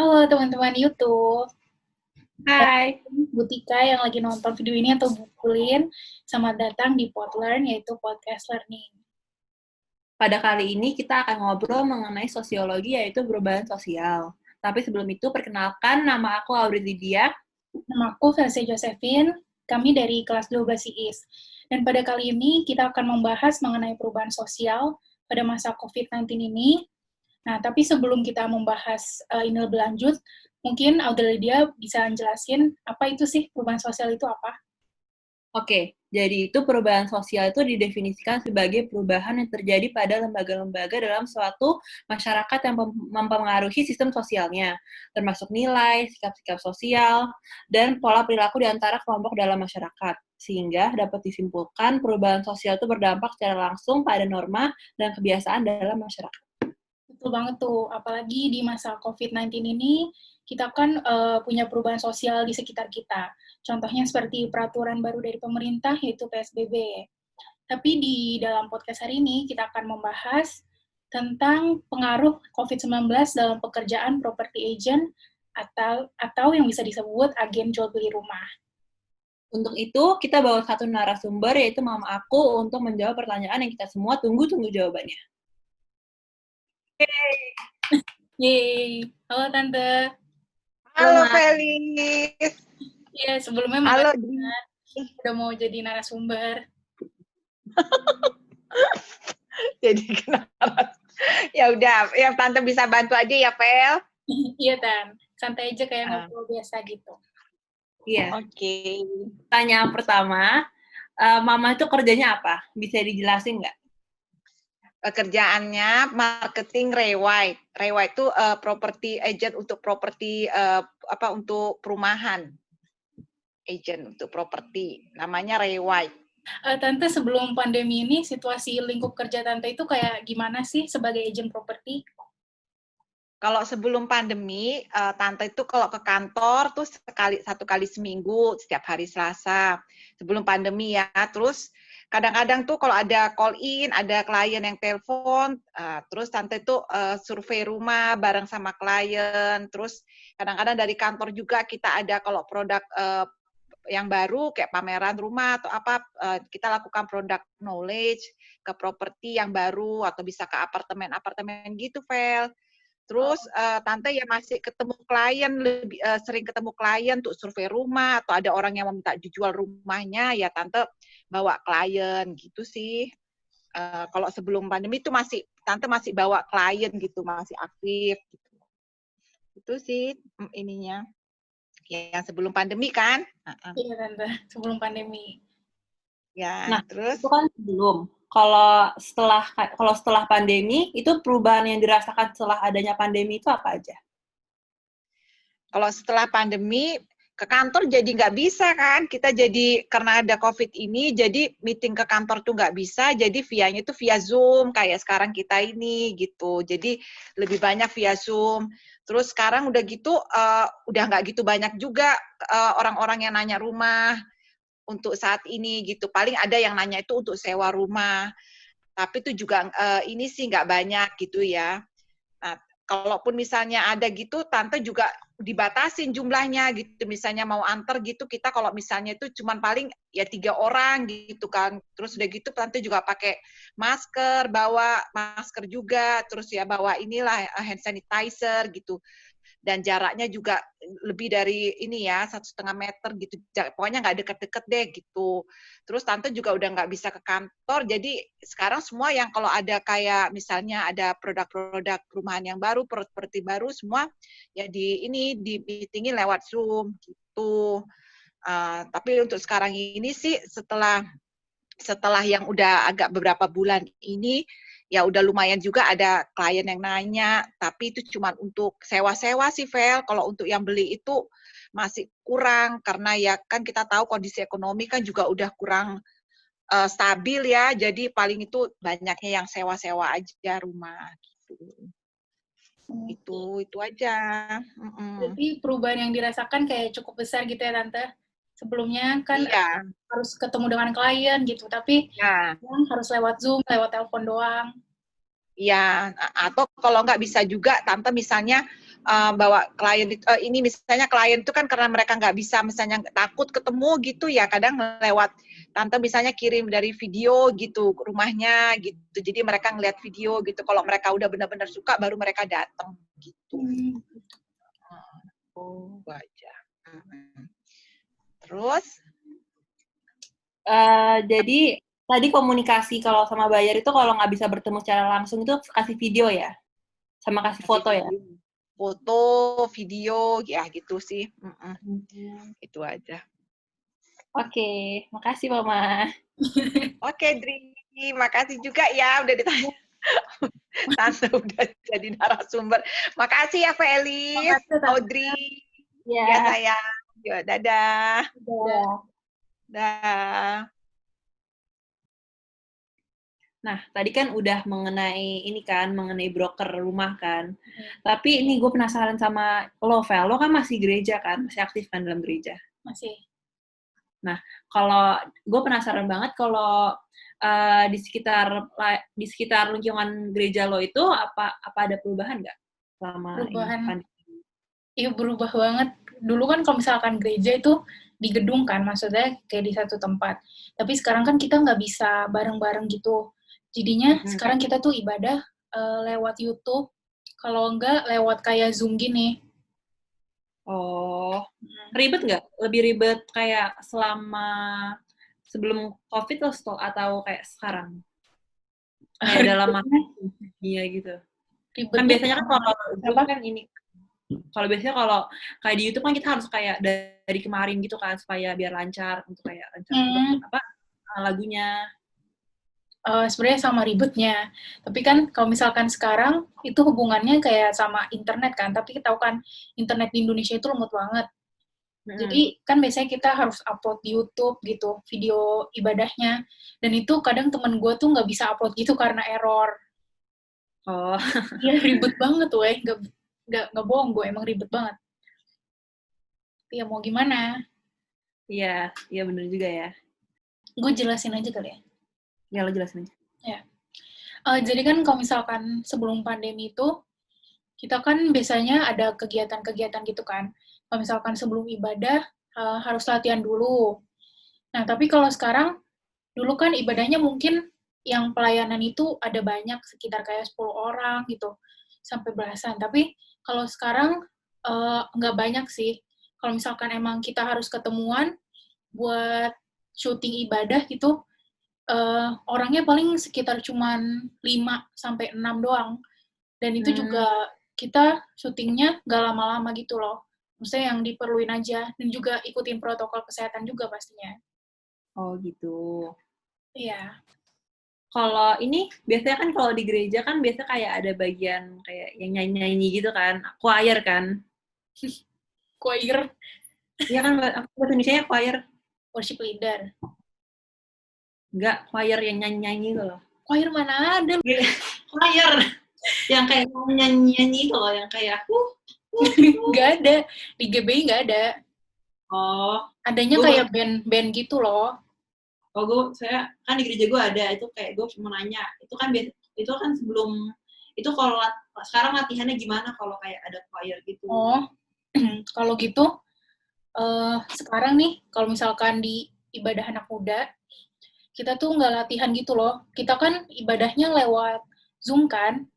Halo teman-teman YouTube, dan Hai, Bu Tika yang lagi nonton video ini atau bukulin, selamat datang di Podlearn, yaitu podcast learning. pada kali ini kita akan ngobrol mengenai sosiologi yaitu perubahan sosial. Tapi sebelum itu, perkenalkan nama aku Audrey Lydia. Nama aku Felcia Josephine, kami dari kelas 12 IIS. Dan pada kali ini kita akan membahas mengenai perubahan sosial pada masa COVID-19 ini. Nah, tapi sebelum kita membahas ini lebih lanjut, mungkin Audrey Lydia bisa jelasin apa itu sih perubahan sosial itu apa? Oke, jadi itu perubahan sosial itu didefinisikan sebagai perubahan yang terjadi pada lembaga-lembaga dalam suatu masyarakat yang mempengaruhi sistem sosialnya, termasuk nilai, sikap-sikap sosial, dan pola perilaku di antara kelompok dalam masyarakat. Sehingga dapat disimpulkan perubahan sosial itu berdampak secara langsung pada norma dan kebiasaan dalam masyarakat. Betul banget tuh, apalagi di masa COVID-19 ini, kita kan punya perubahan sosial di sekitar kita. Contohnya seperti peraturan baru dari pemerintah, yaitu PSBB. Tapi di dalam podcast hari ini, kita akan membahas tentang pengaruh COVID-19 dalam pekerjaan property agent atau yang bisa disebut agen jual beli rumah. Untuk itu, kita bawa satu narasumber, yaitu mama aku, untuk menjawab pertanyaan yang kita semua tunggu-tunggu jawabannya. Yeay, halo Tante. Halo Felis. Iya, sebelumnya Halo makasih udah mau jadi narasumber. Jadi kenapa? Ya udah, yang Tante bisa bantu aja ya, Fel. Iya, Tan. Santai aja kayak ngobrol biasa gitu. Iya. Oke. Pertanyaan pertama, Mama itu kerjanya apa? Bisa dijelasin nggak? Kerjaannya marketing Rewai. Rewai itu property agent untuk properti untuk perumahan. Agent untuk properti. Namanya Rewai. Tante, sebelum pandemi ini, situasi lingkup kerja Tante itu kayak gimana sih sebagai agent properti? Kalau sebelum pandemi, Tante itu kalau ke kantor tuh satu kali seminggu, setiap hari Selasa. Sebelum pandemi ya. Terus kadang-kadang tuh kalau ada call in, ada klien yang telepon, terus Tante itu survei rumah bareng sama klien. Terus kadang-kadang dari kantor juga kita ada kalau produk yang baru kayak pameran rumah atau apa, kita lakukan produk knowledge ke properti yang baru atau bisa ke apartemen-apartemen gitu, Vel. Terus Tante ya masih ketemu klien, lebih sering ketemu klien untuk survei rumah atau ada orang yang meminta dijual rumahnya, ya Tante bawa klien gitu sih. Kalau sebelum pandemi itu Tante masih bawa klien gitu, masih aktif gitu. Itu sih ininya. Yang sebelum pandemi kan? Iya, Tante. Sebelum pandemi. Ya, Nah, terus itu kan sebelum. Kalau setelah pandemi, itu perubahan yang dirasakan setelah adanya pandemi itu apa aja? kalau setelah pandemi ke kantor jadi nggak bisa kan, kita jadi karena ada COVID ini, jadi meeting ke kantor tuh nggak bisa, jadi via-nya tuh via Zoom, kayak sekarang kita ini gitu, jadi lebih banyak via Zoom. Terus sekarang udah gitu, udah nggak gitu banyak juga orang-orang yang nanya rumah untuk saat ini gitu, paling ada yang nanya itu untuk sewa rumah, tapi itu juga ini sih nggak banyak gitu ya. Nah, kalaupun misalnya ada gitu, Tante juga dibatasin jumlahnya gitu. Misalnya mau antar gitu, kita kalau misalnya itu cuman paling ya 3 orang gitu kan. Terus udah gitu Tante juga pakai masker, bawa masker juga, terus ya bawa inilah hand sanitizer gitu. Dan jaraknya juga lebih dari ini ya 1,5 meter gitu, pokoknya nggak deket-deket deh gitu. Terus Tante juga udah nggak bisa ke kantor, jadi sekarang semua yang kalau ada kayak misalnya ada produk-produk perumahan yang baru, properti baru semua ya di meetingin lewat Zoom gitu. Tapi untuk sekarang ini sih setelah yang udah agak beberapa bulan ini, ya udah lumayan juga ada klien yang nanya, tapi itu cuma untuk sewa-sewa sih, Vel. Kalau untuk yang beli itu masih kurang, karena ya kan kita tahu kondisi ekonomi kan juga udah kurang stabil ya, jadi paling itu banyaknya yang sewa-sewa aja rumah. Gitu. Itu aja. Berarti perubahan yang dirasakan kayak cukup besar gitu ya, Tante? Sebelumnya kan Iya. harus ketemu dengan klien gitu, tapi Nah, harus lewat Zoom, lewat telepon doang. ya, atau kalau nggak bisa juga, Tante misalnya bawa klien ini misalnya klien itu kan karena mereka nggak bisa misalnya takut ketemu gitu ya, kadang lewat tante misalnya kirim dari video gitu ke rumahnya gitu, jadi mereka ngeliat video gitu, kalau mereka udah benar-benar suka baru mereka datang gitu. Oh aja. Terus jadi tadi komunikasi kalau sama buyer itu kalau nggak bisa bertemu secara langsung itu kasih video ya, sama kasih foto ya. Foto, video, ya gitu sih. Itu aja. Oke, makasih Mama. Oke, Dri. Makasih juga ya udah ditanya. Tante udah jadi narasumber. Makasih ya, Felis, Audrey. Ya, sayang. Yo, dadah. Dah. Nah, tadi kan udah mengenai broker rumah kan. Tapi ini gue penasaran sama lo, Vel. Lo kan masih gereja kan? Masih aktif kan dalam gereja? Masih. Nah, kalau gue penasaran banget kalau di sekitar lingkungan gereja lo itu apa ada perubahan nggak selama perubahan? Iya, berubah banget. Dulu kan kalau misalkan gereja itu di gedung kan, maksudnya kayak di satu tempat. Tapi sekarang kan kita nggak bisa bareng-bareng gitu. Jadinya sekarang kita tuh ibadah lewat YouTube, kalau enggak lewat kayak Zoom gini. Oh, ribet nggak? Lebih ribet kayak sebelum COVID atau kayak sekarang? Kayak dalam iya gitu. Ribetnya Kan biasanya kan kalau Zoom kan ini, kalau biasanya kalau kayak di YouTube kan kita harus kayak dari kemarin gitu kan supaya biar lancar untuk lagunya. Sebenarnya sama ribetnya. Tapi kan kalau misalkan sekarang itu hubungannya kayak sama internet kan. Tapi kita tahu kan internet di Indonesia itu lemot banget. Jadi kan biasanya kita harus upload di YouTube gitu video ibadahnya. Dan itu kadang temen gue tuh nggak bisa upload gitu karena error. Oh. Iya ribet banget tuh nggak bohong gue, emang ribet banget. Tapi ya mau gimana? Iya bener juga ya. Gue jelasin aja kali ya. Ya, lo jelasin aja. Ya. Jadi kan kalau misalkan sebelum pandemi itu, kita kan biasanya ada kegiatan-kegiatan gitu kan. Kalau misalkan sebelum ibadah, harus latihan dulu. Nah, tapi kalau sekarang, dulu kan ibadahnya mungkin yang pelayanan itu ada banyak, sekitar kayak 10 orang gitu, sampai belasan. Tapi kalau sekarang, nggak banyak sih. Kalau misalkan emang kita harus ketemuan buat syuting ibadah gitu, orangnya paling sekitar cuman 5-6 doang. Dan itu juga kita syutingnya nggak lama-lama gitu loh. Maksudnya yang diperluin aja. Dan juga ikutin protokol kesehatan juga pastinya. Oh gitu. Iya. Kalau ini, biasanya kan kalau di gereja kan biasa kayak ada bagian kayak yang nyanyi-nyanyi gitu kan. Choir kan. Choir. Iya kan, bahasa Indonesia choir. Worship leader. Enggak, choir yang nyanyi-nyanyi gitu loh. Choir mana ada? Choir. Yang kayak nyanyi-nyanyi gitu loh, yang kayak Nggak ada. Di GBI nggak ada. Oh. Adanya kayak band gitu loh. Oh, saya kan di gereja gue ada, itu kayak gue mau nanya, itu kan sebelum, itu kalau sekarang latihannya gimana kalau kayak ada choir gitu? Oh, kalau gitu, sekarang nih, kalau misalkan di ibadah anak muda, kita tuh nggak latihan gitu loh. Kita kan ibadahnya lewat Zoom kan.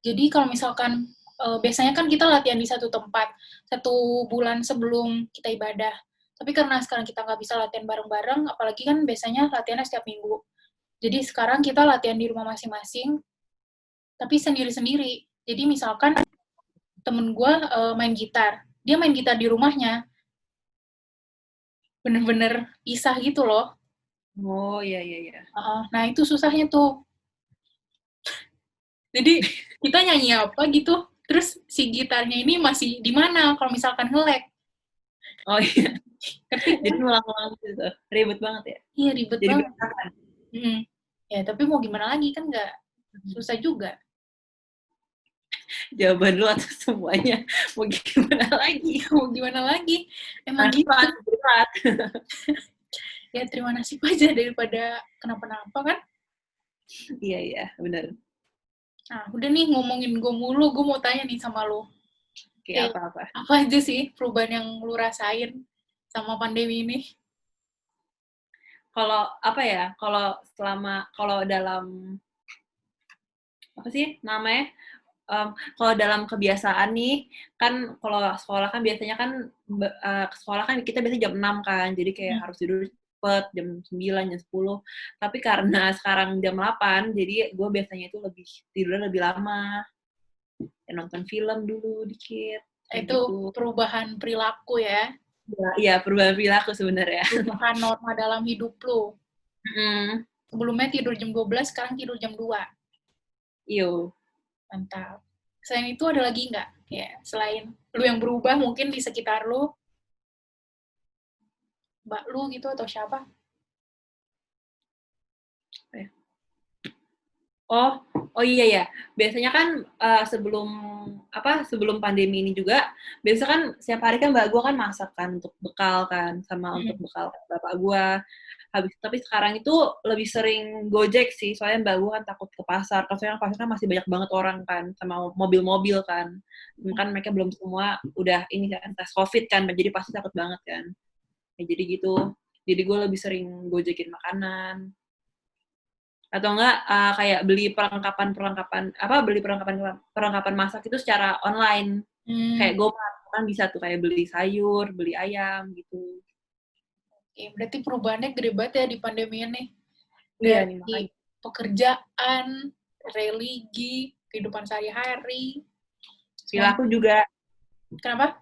Jadi kalau misalkan, biasanya kan kita latihan di satu tempat, 1 bulan sebelum kita ibadah. Tapi karena sekarang kita nggak bisa latihan bareng-bareng, apalagi kan biasanya latihannya setiap minggu. Jadi sekarang kita latihan di rumah masing-masing, tapi sendiri-sendiri. Jadi misalkan temen gue main gitar, dia main gitar di rumahnya, bener-bener pisah gitu loh. Oh, iya. Nah, itu susahnya tuh. Jadi, kita nyanyi apa gitu, terus si gitarnya ini masih di mana kalau misalkan nge-lag. Oh iya. Jadi ngulang-ngulang gitu. Ribet banget ya? Iya, ribet jadi banget. Ya, tapi mau gimana lagi, kan nggak susah juga. Jawaban lu atas semuanya. Mau gimana lagi? Emang gitu. Berat. Ya, terima nasib aja daripada kenapa-napa kan? Iya, benar. Nah, udah nih ngomongin gue mulu, gue mau tanya nih sama lo. Kayak apa-apa. Apa aja sih perubahan yang lu rasain sama pandemi ini? Kalau apa ya? Kalau dalam apa sih namanya? Kalau dalam kebiasaan nih, kan kalau sekolah kan biasanya kan ke sekolah kan kita biasanya jam 6 kan, jadi kayak harus tidur cepet, jam 9, jam 10. Tapi karena sekarang jam 8, jadi gue biasanya itu tidurnya lebih lama. Ya, nonton film dulu dikit. Itu gitu. perubahan perilaku ya? Iya, perubahan perilaku sebenarnya. Perubahan norma dalam hidup lu. Mm. Sebelumnya tidur jam 12, sekarang tidur jam 2. Iyo. Mantap. Selain itu ada lagi nggak? Ya, selain lu yang berubah mungkin di sekitar lu, mbak lu gitu atau siapa? Oh iya ya. Biasanya kan sebelum pandemi ini juga, biasa kan setiap hari kan mbak gue kan masak kan untuk bekal kan, sama untuk bekal bapak gue. Tapi sekarang itu lebih sering Gojek sih, soalnya mbak gue kan takut ke pasar. Soalnya pasar kan masih banyak banget orang kan, sama mobil-mobil kan. Kan mereka belum semua udah ini kan tes COVID kan, jadi pasti takut banget kan. Ya, jadi gitu. Jadi gue lebih sering Gojekin makanan. Atau enggak kayak beli perlengkapan masak itu secara online. Kayak GoMart kan bisa tuh kayak beli sayur, beli ayam gitu. Oke, berarti perubahannya gede banget ya di pandemi ini. Iya, Dari pekerjaan, religi, kehidupan sehari-hari. Perilaku juga. Kenapa?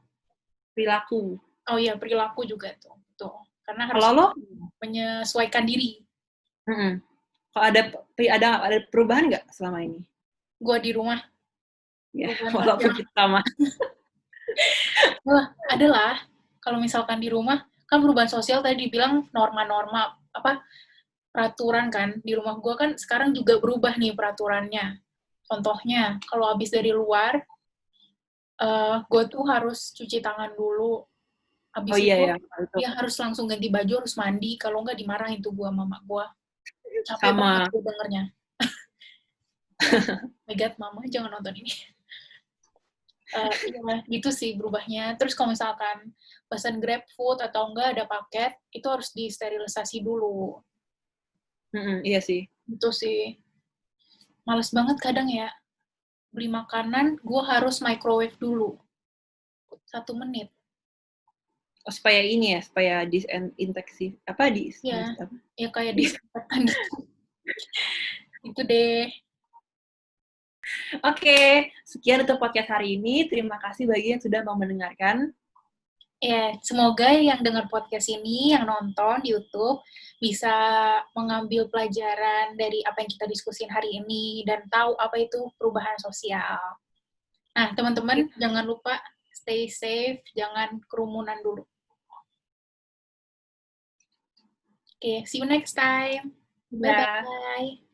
Perilaku. Oh iya, perilaku juga tuh. Karena harus menyesuaikan diri. Kalau ada perubahan nggak selama ini? Gua di rumah. Ya, walaupun kita sama. Wah, adalah kalau misalkan di rumah, kan perubahan sosial tadi dibilang norma-norma, peraturan kan. Di rumah gua kan sekarang juga berubah nih peraturannya. Contohnya, kalau habis dari luar, gue tuh harus cuci tangan dulu. Habis itu, dia harus langsung ganti baju, harus mandi. Kalau nggak dimarahin tuh gue mama gue. Capek banget gue dengernya. Oh my God, mama jangan nonton ini. Iya, gitu sih berubahnya. Terus kalau misalkan pesan GrabFood atau enggak ada paket, itu harus disterilisasi dulu. Iya sih. Itu sih. Males banget kadang ya. Beli makanan, gue harus microwave dulu. 1 menit. Oh, supaya ini ya, supaya disinfeksi. Ya kayak disinfektan gitu. Itu deh. Oke, sekian untuk podcast hari ini. Terima kasih bagi yang sudah mau mendengarkan. Ya, semoga yang dengar podcast ini, yang nonton di YouTube, bisa mengambil pelajaran dari apa yang kita diskusin hari ini dan tahu apa itu perubahan sosial. Nah, teman-teman, jangan lupa stay safe, jangan kerumunan dulu. Oke, see you next time. Bye-bye.